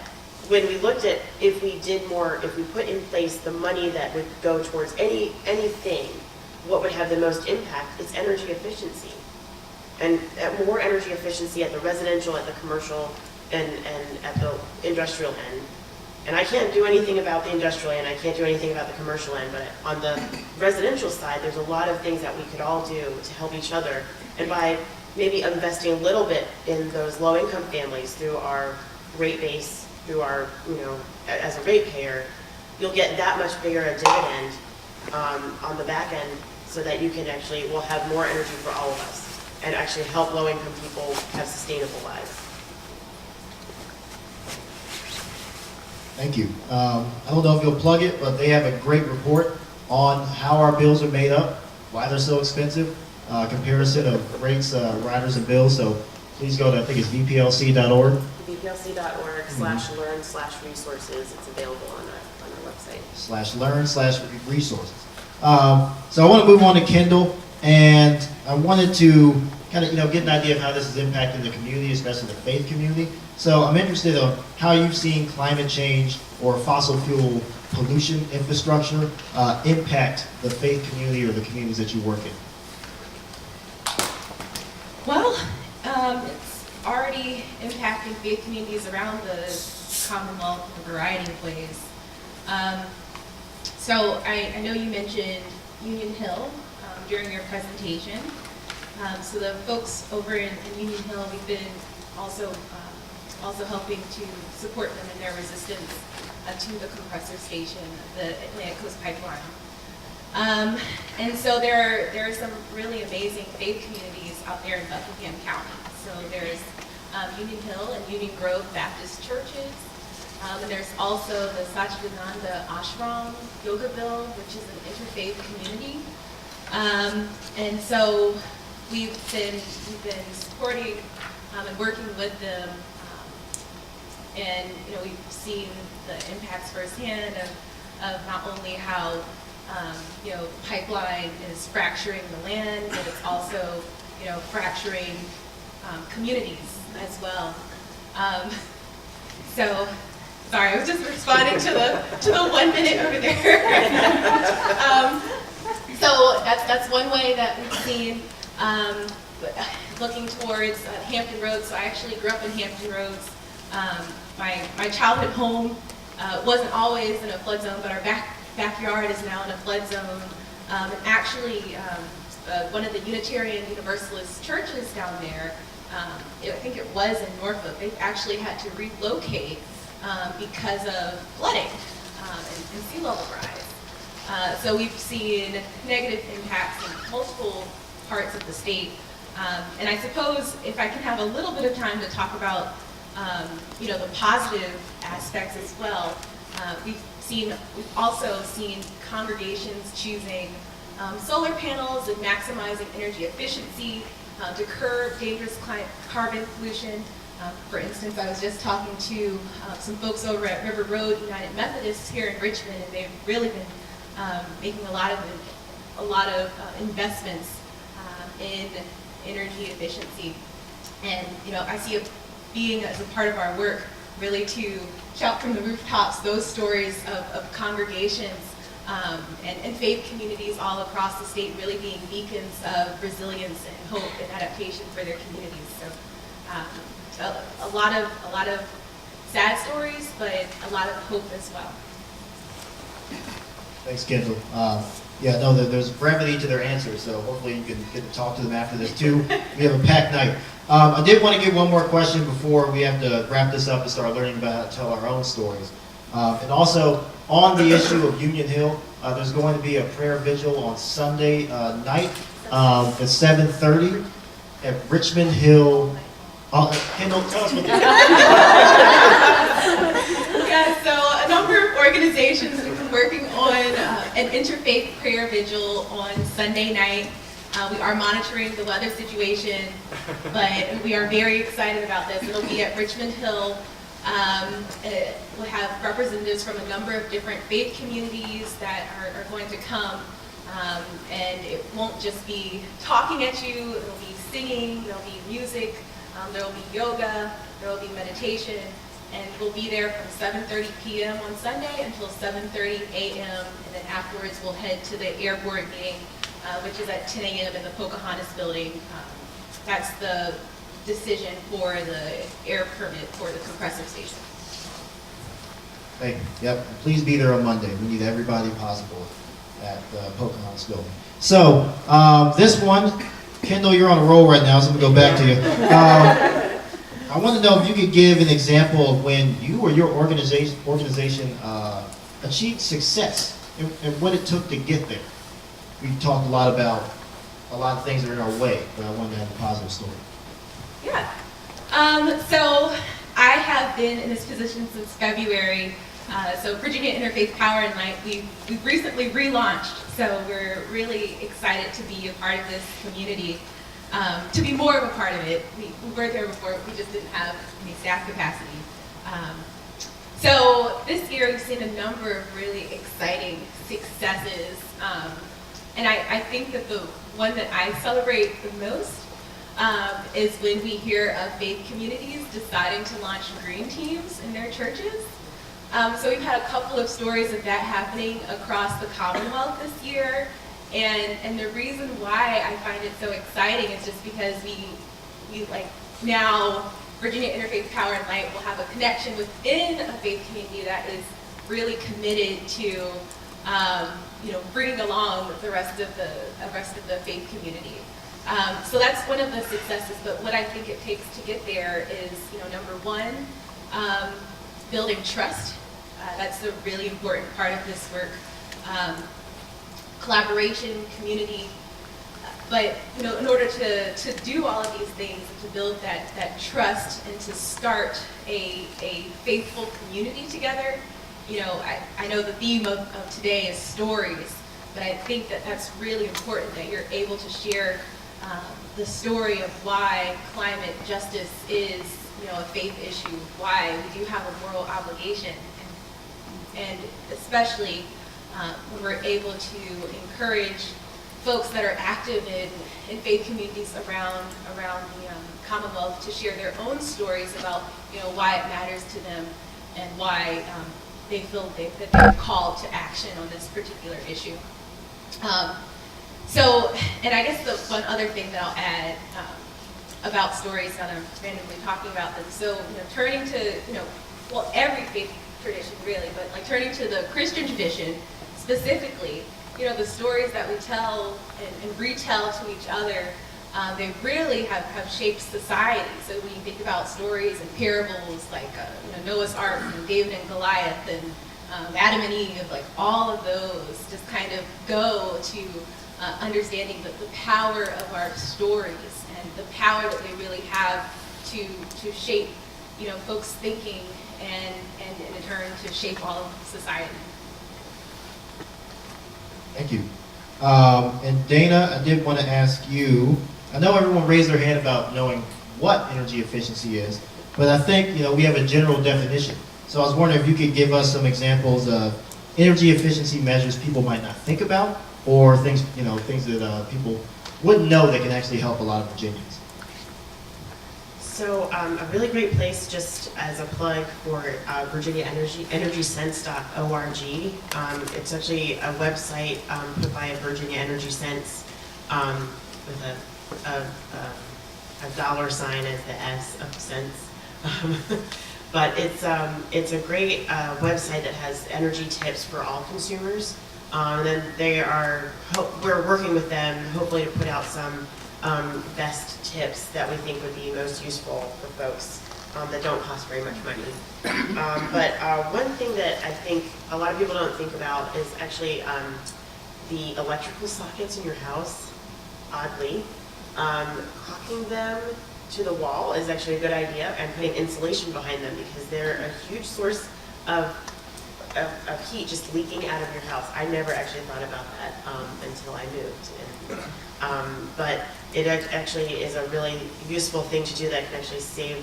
when we looked at if we did more, if we put in place the money that would go towards anything, what would have the most impact, it's energy efficiency. And more energy efficiency at the residential, at the commercial, and at the industrial end. And I can't do anything about the industrial end, I can't do anything about the commercial end, but on the residential side, there's a lot of things that we could all do to help each other. And by maybe investing a little bit in those low-income families through our rate base, through our, you know, as a ratepayer, you'll get that much bigger a dividend on the back end so that you can actually, will have more energy for all of us and actually help low-income people have sustainable lives. Thank you. I don't know if you'll plug it, but they have a great report on how our bills are made up, why they're so expensive, comparison of rates, riders, and bills. So please go to, I think it's vplc.org. vplc.org/learn/resources. It's available on our website. /learn/resources. So I want to move on to Kendall, and I wanted to kind of, you know, get an idea of how this is impacting the community, especially the faith community. So I'm interested in how you've seen climate change or fossil fuel pollution infrastructure impact the faith community or the communities that you work in. Well, it's already impacting faith communities around the Commonwealth in a variety of ways. So I know you mentioned Union Hill during your presentation. So the folks over in Union Hill, we've been also helping to support them in their resistance to the compressor station, the Atlantic Coast Pipeline. And so there are some really amazing faith communities out there in Buckingham County. So there's Union Hill and Union Grove Baptist churches. And there's also the Satchidananda Ashram Yogaville, which is an interfaith community. And so we've been supporting and working with them. And you know, we've seen the impacts firsthand of not only how you know, pipeline is fracturing the land, but it's also, you know, fracturing communities as well. So, sorry, I was just responding to the 1 minute over there. So that's one way that we've seen. Looking towards Hampton Roads. So I actually grew up in Hampton Roads. My childhood home wasn't always in a flood zone, but our backyard is now in a flood zone. And actually, one of the Unitarian Universalist churches down there, I think it was in Norfolk, they actually had to relocate because of flooding and sea level rise. So we've seen negative impacts in multiple parts of the state. And I suppose if I can have a little bit of time to talk about the positive aspects as well. We've also seen congregations choosing solar panels and maximizing energy efficiency to curb dangerous carbon pollution. For instance, I was just talking to some folks over at River Road United Methodists here in Richmond, and they've really been making a lot of investments in energy efficiency. And I see it being as a part of our work really to shout from the rooftops those stories of congregations and faith communities all across the state really being beacons of resilience and hope and adaptation for their communities. So a lot of sad stories, but a lot of hope as well. Thanks, Kendall. Yeah, no, there's brevity to their answers, so hopefully you can get to talk to them after this too. We have a packed night. I did want to give one more question before we have to wrap this up and start learning about how to tell our own stories. And also, on the issue of Union Hill, there's going to be a prayer vigil on Sunday night at 7:30 at Richmond Hill. Kendall, tell us what Yeah, so a number of organizations have been working on an interfaith prayer vigil on Sunday night. We are monitoring the weather situation, but we are very excited about this. It'll be at Richmond Hill. We'll have representatives from a number of different faith communities that are going to come. And it won't just be talking at you, it'll be singing, there'll be music, there will be yoga, there will be meditation, and we'll be there from 7:30 p.m. on Sunday until 7:30 a.m. And then afterwards we'll head to the air board meeting, which is at 10 a.m. in the Pocahontas building. That's the decision for the air permit for the compressor station. Thank you. Yep. And please be there on Monday. We need everybody possible at the Pocahontas building. So this one, Kendall, you're on a roll right now, so I'm gonna go back to you. I want to know if you could give an example of when you or your organization achieved success and what it took to get there. We talked a lot about a lot of things that are in our way, but I wanted to have a positive story. Yeah. So I have been in this position since February. So Virginia Interfaith Power and Light, we've recently relaunched. So we're really excited to be a part of this community, to be more of a part of it. We were there before, we just didn't have any staff capacity. So this year we've seen a number of really exciting successes. And I think that the one that I celebrate the most is when we hear of faith communities deciding to launch green teams in their churches. So we've had a couple of stories of that happening across the Commonwealth this year. And the reason why I find it so exciting is just because we like now Virginia Interfaith Power and Light will have a connection within a faith community that is really committed to bringing along the rest of the faith community. So that's one of the successes, but what I think it takes to get there is, number one, building trust. That's a really important part of this work. Collaboration, community. But in order to do all of these things, to build that trust and to start a faithful community together, I know the theme of today is stories, but I think that that's really important that you're able to share the story of why climate justice is, a faith issue, why we do have a moral obligation, and especially when we're able to encourage folks that are active in faith communities around the Commonwealth to share their own stories about, why it matters to them and why they feel that they're called to action on this particular issue. And I guess the one other thing that I'll add about stories now that I'm randomly talking about them. So, turning to, well, every faith tradition really, but like turning to the Christian tradition specifically, the stories that we tell and retell to each other, they really have shaped society. So when you think about stories and parables like Noah's Ark and David and Goliath and Adam and Eve, like all of those just kind of go to understanding the power of our stories and the power that they really have to shape folks' thinking and in turn to shape all of society. Thank you. And Dana, I did want to ask you, I know everyone raised their hand about knowing what energy efficiency is, but I think we have a general definition. So I was wondering if you could give us some examples of energy efficiency measures people might not think about, or things things that people wouldn't know that can actually help a lot of Virginians. So a really great place, just as a plug for Virginia EnergySense.org. It's actually a website put by Virginia Energy Sense with a dollar sign as the S of sense. But it's a great website that has energy tips for all consumers. And then we're working with them hopefully to put out some best tips that we think would be most useful for folks that don't cost very much money. But one thing that I think a lot of people don't think about is actually the electrical sockets in your house, oddly. Caulking them to the wall is actually a good idea, and putting insulation behind them because they're a huge source of heat just leaking out of your house. I never actually thought about that until I moved. But it actually is a really useful thing to do that can actually save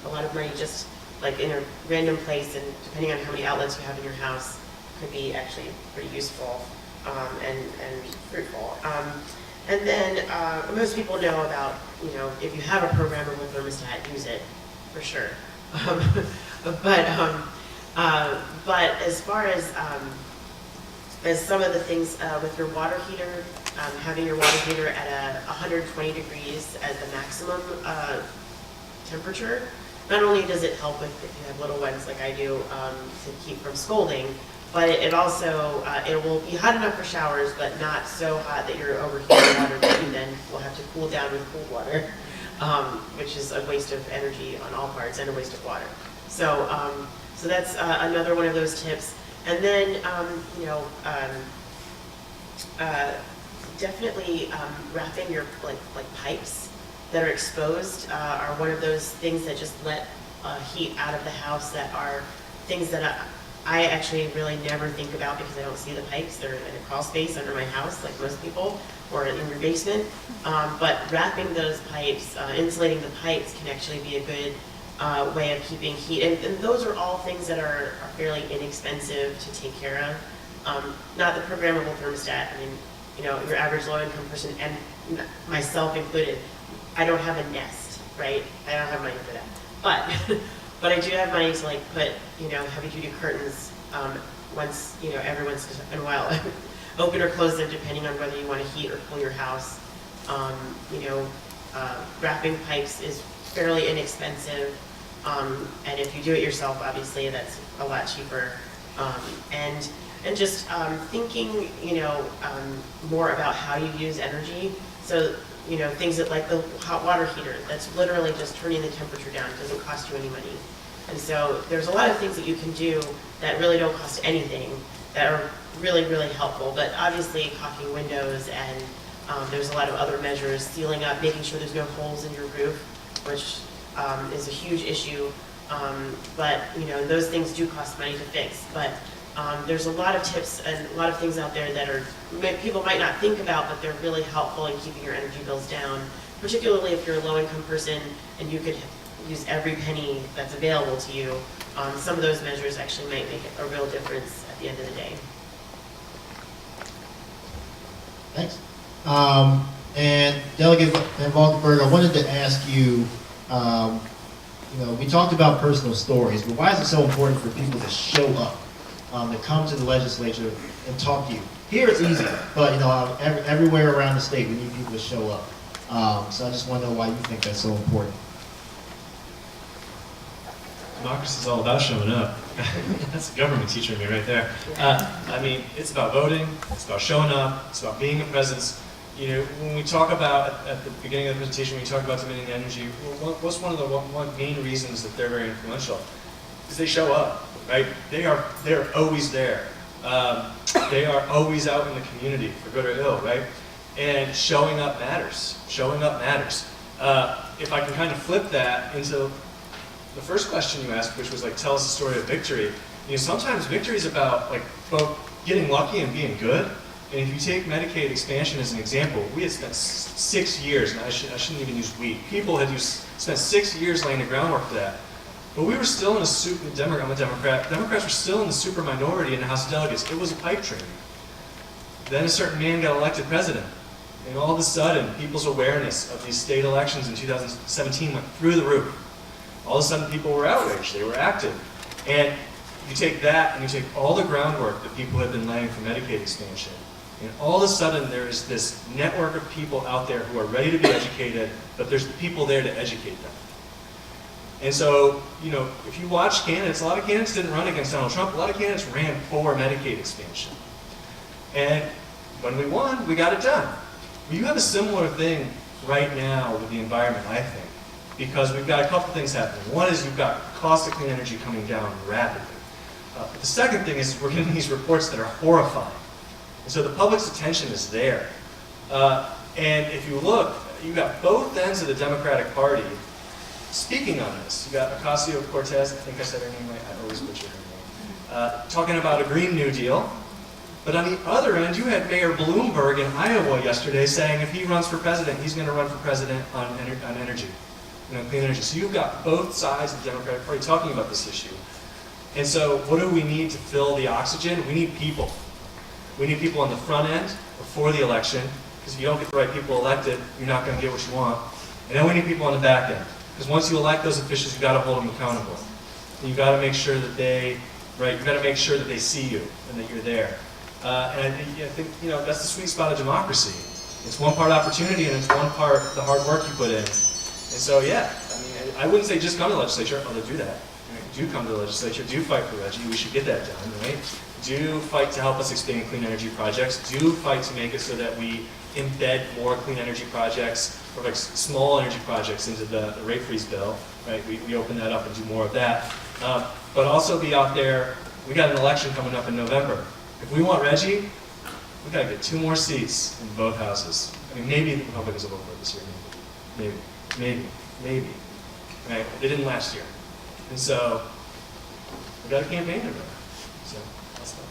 a lot of money just like in a random place, and depending on how many outlets you have in your house, could be actually pretty useful and fruitful. And then most people know about, if you have a programmable thermostat, use it for sure. But as far as some of the things with your water heater, having your water heater at 120 degrees as the maximum temperature, not only does it help with if you have little ones like I do to keep from scalding, but it also, it will be hot enough for showers, but not so hot that you're overheating water that you then will have to cool down with cold water, which is a waste of energy on all parts and a waste of water. So that's another one of those tips. And then, definitely wrapping your like pipes that are exposed are one of those things that just let heat out of the house, that are things that I actually really never think about because I don't see the pipes. They're in a crawl space under my house, like most people, or in your basement. But wrapping those pipes, insulating the pipes can actually be a good way of keeping heat. And those are all things that are fairly inexpensive to take care of. Not the programmable thermostat. I mean, your average low-income person, and myself included, I don't have a Nest, right? I don't have money for that. But I do have money to put, heavy-duty curtains once, every once in a while. Open or close them depending on whether you want to heat or cool your house. Wrapping pipes is fairly inexpensive. And if you do it yourself, obviously that's a lot cheaper. And just thinking, more about how you use energy. So, things that like the hot water heater, that's literally just turning the temperature down. It doesn't cost you any money. And so there's a lot of things that you can do that really don't cost anything that are really, really helpful. But obviously caulking windows, and there's a lot of other measures, sealing up, making sure there's no holes in your roof, which is a huge issue. But those things do cost money to fix. But there's a lot of tips and a lot of things out there that people might not think about, but they're really helpful in keeping your energy bills down, particularly if you're a low-income person and you could use every penny that's available to you. Some of those measures actually might make a real difference at the end of the day. Thanks. And Delegate Van Valkenburg, I wanted to ask you, we talked about personal stories, but why is it so important for people to show up, to come to the legislature and talk to you? Here it's easy, but everywhere around the state we need people to show up. So I just want to know why you think that's so important. Democracy is all about showing up. That's a government teacher in me right there. I mean, it's about voting, it's about showing up, it's about being a presence. You know, when we talk about, at the beginning of the presentation, when we talk about Dominion Energy, what's one of the one main reasons that they're very influential? Is they show up, right? They're always there. They are always out in the community, for good or ill, right? And showing up matters. Showing up matters. If I can kind of flip that into the first question you asked, which was like, tell us the story of victory. You know, sometimes victory is about like both getting lucky and being good. And if you take Medicaid expansion as an example, we had spent 6 years, and I shouldn't even use we. People had spent 6 years laying the groundwork for that. But we were still in I'm a Democrat. Democrats were still in the super minority in the House of Delegates. It was a pipe dream. Then a certain man got elected president. And all of a sudden, people's awareness of these state elections in 2017 went through the roof. All of a sudden, people were outraged. They were active. And you take that and you take all the groundwork that people have been laying for Medicaid expansion, and all of a sudden, there is this network of people out there who are ready to be educated, but there's people there to educate them. And so, you know, if you watch candidates, a lot of candidates didn't run against Donald Trump. A lot of candidates ran for Medicaid expansion. And when we won, we got it done. Well, you have a similar thing right now with the environment, I think, because we've got a couple things happening. One is you've got cost of clean energy coming down rapidly. But the second thing is we're getting these reports that are horrifying. And so the public's attention is there. And if you look, you've got both ends of the Democratic Party speaking on this. You got Ocasio-Cortez, I think I said her name right, I always butcher her name, talking about a Green New Deal. But on the other end, you had Mayor Bloomberg in Iowa yesterday saying if he runs for president, he's going to run for president on energy, you know, clean energy. So you've got both sides of the Democratic Party talking about this issue. And so what do we need to fill the oxygen? We need people. We need people on the front end before the election, because if you don't get the right people elected, you're not going to get what you want. And then we need people on the back end, because once you elect those officials, you've got to hold them accountable. And you've got to make sure that you've got to make sure that they see you and that you're there. And I think, you know, that's the sweet spot of democracy. It's one part opportunity and it's one part the hard work you put in. And so, yeah, I mean, I wouldn't say just come to the legislature, although do that. Right? Do come to the legislature, do fight for Reggie, we should get that done, right? Do fight to help us expand clean energy projects. Do fight to make it so that we embed more clean energy projects, or like small energy projects into the rate freeze bill, right? We open that up and do more of that. But also be out there, we got an election coming up in November. If we want Reggie, we got to get 2 more seats in both houses. I mean, maybe the Republicans will vote for it this year. Maybe. Right? They didn't last year. And so, we got a campaign to run. So, that's not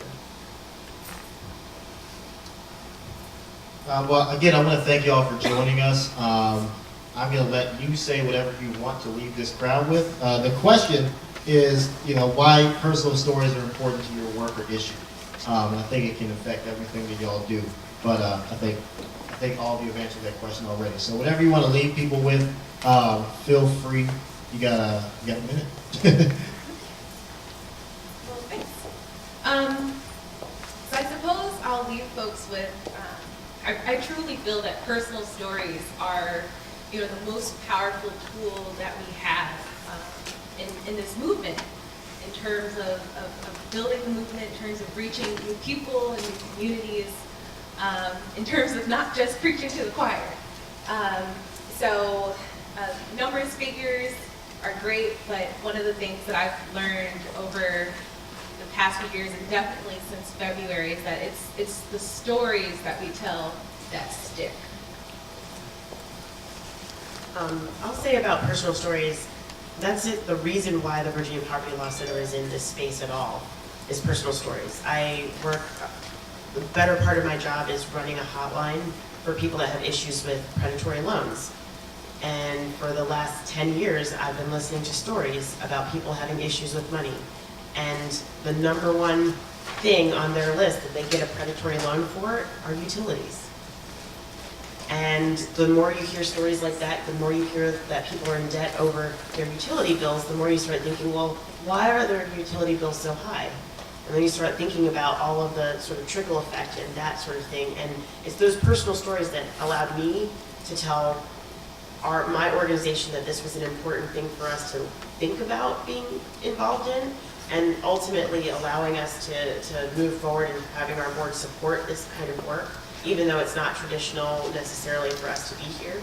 bad. Well, again, I want to thank you all for joining us. I'm going to let you say whatever you want to leave this crowd with. The question is, you know, why personal stories are important to your work or issue. And I think it can affect everything that y'all do. But I think all of you have answered that question already. So whatever you want to leave people with, feel free. You got a minute? Well, thanks. So I suppose I'll leave folks with, I truly feel that personal stories are, you know, the most powerful tool that we have in this movement, in terms of building the movement, in terms of reaching new people and new communities, in terms of not just preaching to the choir. So numbers, figures are great, but one of the things that I've learned over the past few years, and definitely since February, is that it's the stories that we tell that stick. I'll say about personal stories, that's it. The reason why the Virginia Poverty Law Center is in this space at all is personal stories. I work, the better part of my job is running a hotline for people that have issues with predatory loans. And for the last 10 years, I've been listening to stories about people having issues with money. And the number one thing on their list that they get a predatory loan for are utilities. And the more you hear stories like that, the more you hear that people are in debt over their utility bills, the more you start thinking, well, why are their utility bills so high? And then you start thinking about all of the sort of trickle effect and that sort of thing. And it's those personal stories that allowed me to tell my organization that this was an important thing for us to think about being involved in, and ultimately allowing us to move forward and having our board support this kind of work, even though it's not traditional necessarily for us to be here.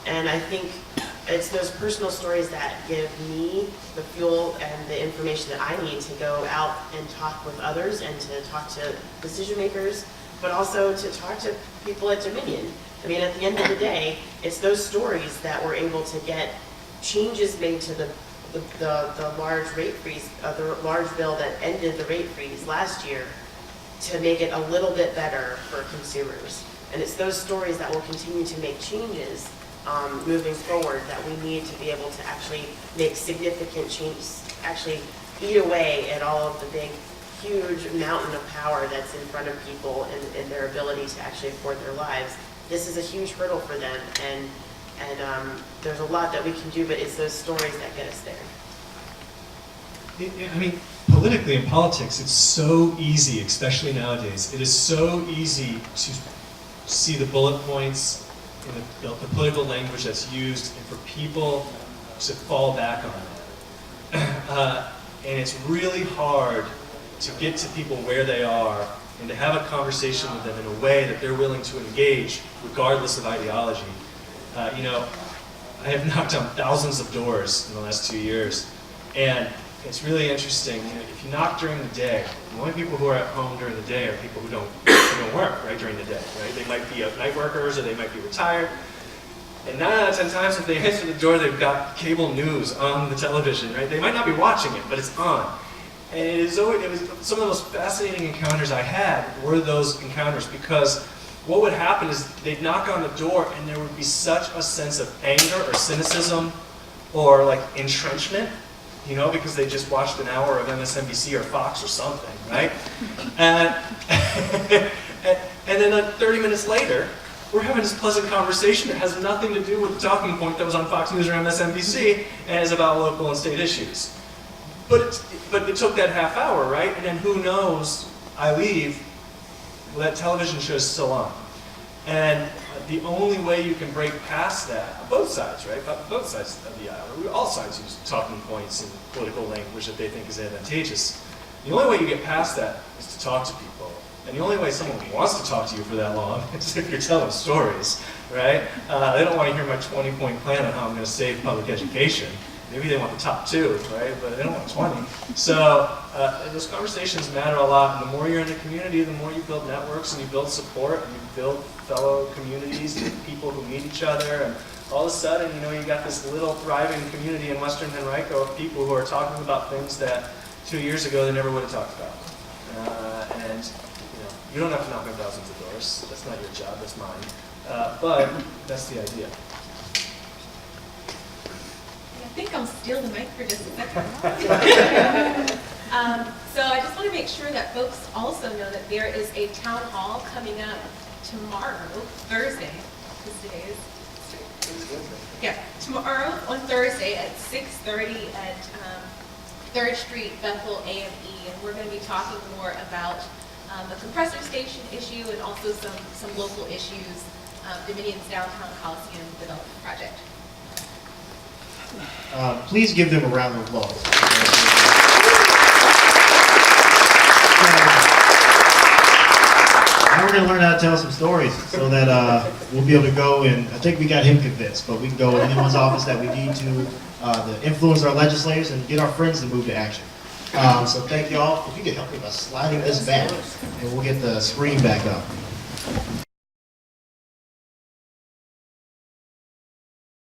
And I think it's those personal stories that give me the fuel and the information that I need to go out and talk with others and to talk to decision makers, but also to talk to people at Dominion. I mean, at the end of the day, it's those stories that were able to get changes made to the large rate freeze, the large bill that ended the rate freeze last year, to make it a little bit better for consumers. And it's those stories that will continue to make changes moving forward, that we need to be able to actually make significant changes, actually eat away at all of the big, huge mountain of power that's in front of people and their ability to actually afford their lives. This is a huge hurdle for them, and there's a lot that we can do, but it's those stories that get us there. I mean, politically, in politics, it's so easy, especially nowadays, it is so easy to see the bullet points in the political language that's used, and for people to fall back on it. And it's really hard to get to people where they are and to have a conversation with them in a way that they're willing to engage, regardless of ideology. You know, I have knocked on thousands of doors in the last 2 years, and it's really interesting. You know, if you knock during the day, the only people who are at home during the day are people who don't work right during the day. Right? They might be night workers, or they might be retired. And 9 out of 10 times, if they answer the door, they've got cable news on the television. Right? They might not be watching it, but it's on. And it was some of the most fascinating encounters I had were those encounters, because what would happen is they'd knock on the door and there would be such a sense of anger or cynicism or like entrenchment, you know, because they just watched an hour of MSNBC or Fox or something, right? And then like 30 minutes later, we're having this pleasant conversation that has nothing to do with the talking point that was on Fox News or MSNBC and is about local and state issues. But it took that half hour, right? And then who knows, I leave, well, that television show is still on. And the only way you can break past that, both sides, right? Both sides of the aisle, all sides use talking points and political language that they think is advantageous. The only way you get past that is to talk to people. And the only way someone wants to talk to you for that long is if you're telling stories, right? They don't want to hear my 20-point plan on how I'm going to save public education. Maybe they want the top 2, right? But they don't want 20. So those conversations matter a lot. And the more you're in the community, the more you build networks and you build support and you build fellow communities and people who meet each other. And all of a sudden, you know, you got this little thriving community in Western Henrico of people who are talking about things that 2 years ago they never would have talked about. And you know, you don't have to knock on thousands of doors. That's not your job. That's mine. But that's the idea. I think I'll steal the mic for just a second. So I just want to make sure that folks also know that there is a town hall coming up tomorrow, Thursday. This today is yeah, tomorrow on Thursday at 6:30 at 3rd Street, Bethel AME, and we're going to be talking more about the compressor station issue and also some local issues, Dominion's downtown Coliseum development project. Please give them a round of applause. Now we're going to learn how to tell some stories so that we'll be able to go and, I think we got him convinced, but we can go in anyone's office that we need to influence our legislators and get our friends to move to action. So thank you all. If you could help me by sliding this back, and we'll get the screen back up.